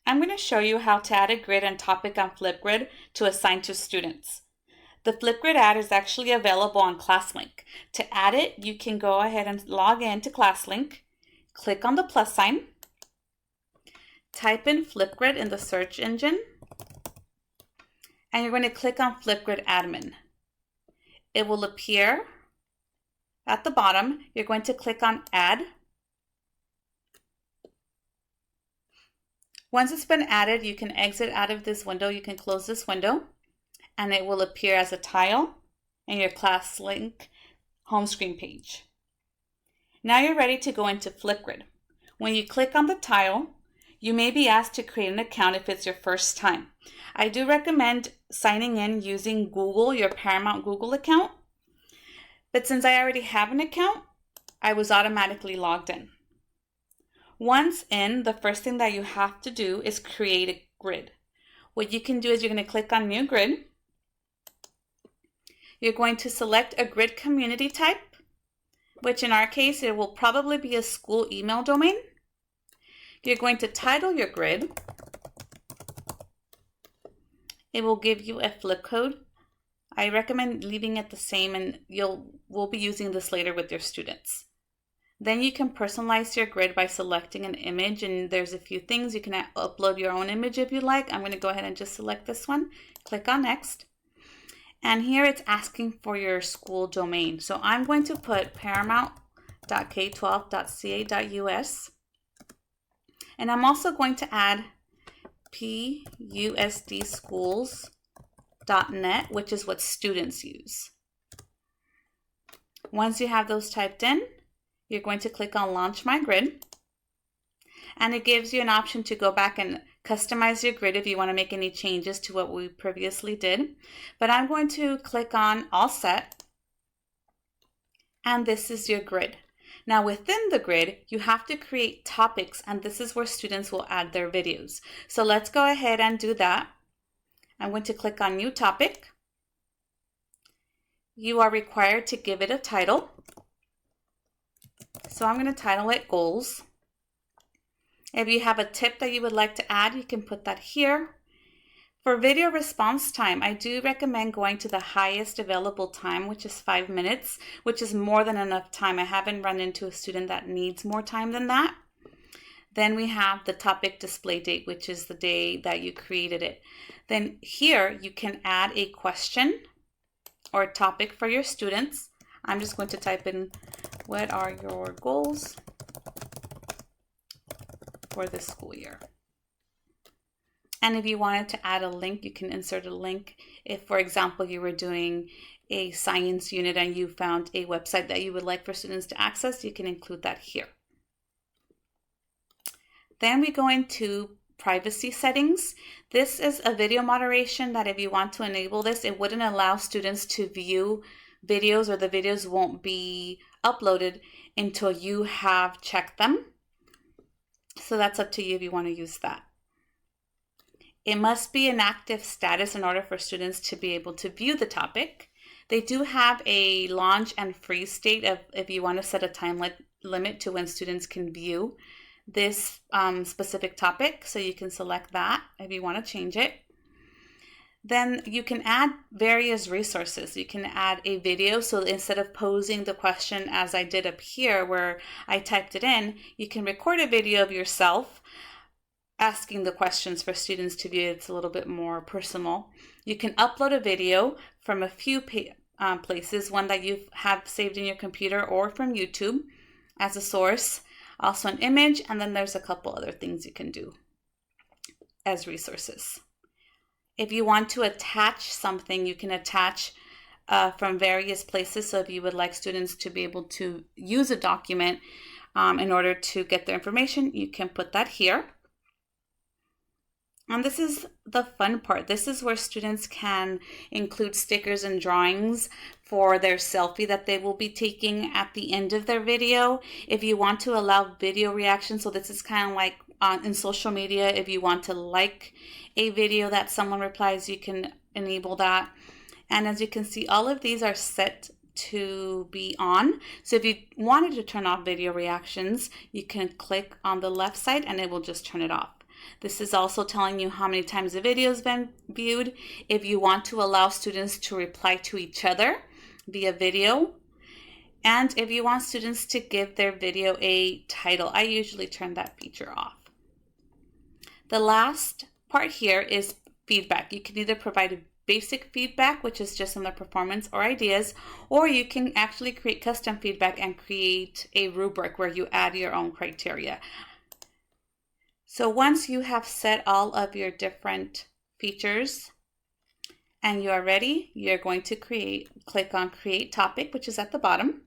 I'm going to show you how to add a grid and topic on FlipGrid to assign to students. The FlipGrid ad is actually available on ClassLink. To add it, you can go ahead and log in to ClassLink, click on the plus sign, type in FlipGrid in the search engine, and you're going to click on FlipGrid Admin. It will appear at the bottom. You're going to click on Add. Once it's been added, you can exit out of this window. You can close this window, and it will appear as a tile in your ClassLink home screen page. Now you're ready to go into FlipGrid. When you click on the tile, you may be asked to create an account if it's your first time. I do recommend signing in using Google, your Paramount Google account. But since I already have an account, I was automatically logged in. Once in, the first thing that you have to do is create a grid. What you can do is you're going to click on New Grid. You're going to select a grid community type, which in our case, it will probably be a school email domain. You're going to title your grid. It will give you a flip code. I recommend leaving it the same, and we'll be using this later with your students. Then you can personalize your grid by selecting an image, and there's a few things. You can upload your own image if you like. I'm going to go ahead and just select this one. Click on Next. And here it's asking for your school domain. So I'm going to put paramount.k12.ca.us. And I'm also going to add pusdschools.net, which is what students use. Once you have those typed in, you're going to click on Launch My Grid. And it gives you an option to go back and customize your grid if you want to make any changes to what we previously did. But I'm going to click on All Set. And this is your grid. Now within the grid, you have to create topics, and this is where students will add their videos. So let's go ahead and do that. I'm going to click on New Topic. You are required to give it a title. So I'm going to title it Goals. If you have a tip that you would like to add, you can put that here. For video response time, I do recommend going to the highest available time, which is 5 minutes, which is more than enough time. I haven't run into a student that needs more time than that. Then we have the topic display date, which is the day that you created it. Then here you can add a question or a topic for your students. I'm just going to type in, what are your goals for this school year? And if you wanted to add a link, you can insert a link. If, for example, you were doing a science unit and you found a website that you would like for students to access, you can include that here. Then we go into privacy settings. This is a video moderation that if you want to enable this, it wouldn't allow students to view videos, or the videos won't be uploaded until you have checked them. So that's up to you if you want to use that. It must be an active status in order for students to be able to view the topic. They do have a launch and freeze state if you want to set a time limit to when students can view this specific topic. So you can select that if you want to change it. Then you can add various resources. You can add a video. So instead of posing the question as I did up here where I typed it in, you can record a video of yourself asking the questions for students to view. It's a little bit more personal. You can upload a video from a few places, one that you have saved in your computer or from YouTube as a source, also an image, and then there's a couple other things you can do as resources. If you want to attach something, you can attach from various places. So if you would like students to be able to use a document in order to get their information, you can put that here. And this is the fun part. This is where students can include stickers and drawings for their selfie that they will be taking at the end of their video. If you want to allow video reaction, so this is kind of like in social media, if you want to like a video that someone replies, you can enable that. And as you can see, all of these are set to be on. So if you wanted to turn off video reactions, you can click on the left side and it will just turn it off. This is also telling you how many times the video has been viewed. If you want to allow students to reply to each other via video, and if you want students to give their video a title, I usually turn that feature off. The last part here is feedback. You can either provide basic feedback, which is just on the performance or ideas, or you can actually create custom feedback and create a rubric where you add your own criteria. So once you have set all of your different features and you are ready, you're going to click on Create Topic, which is at the bottom.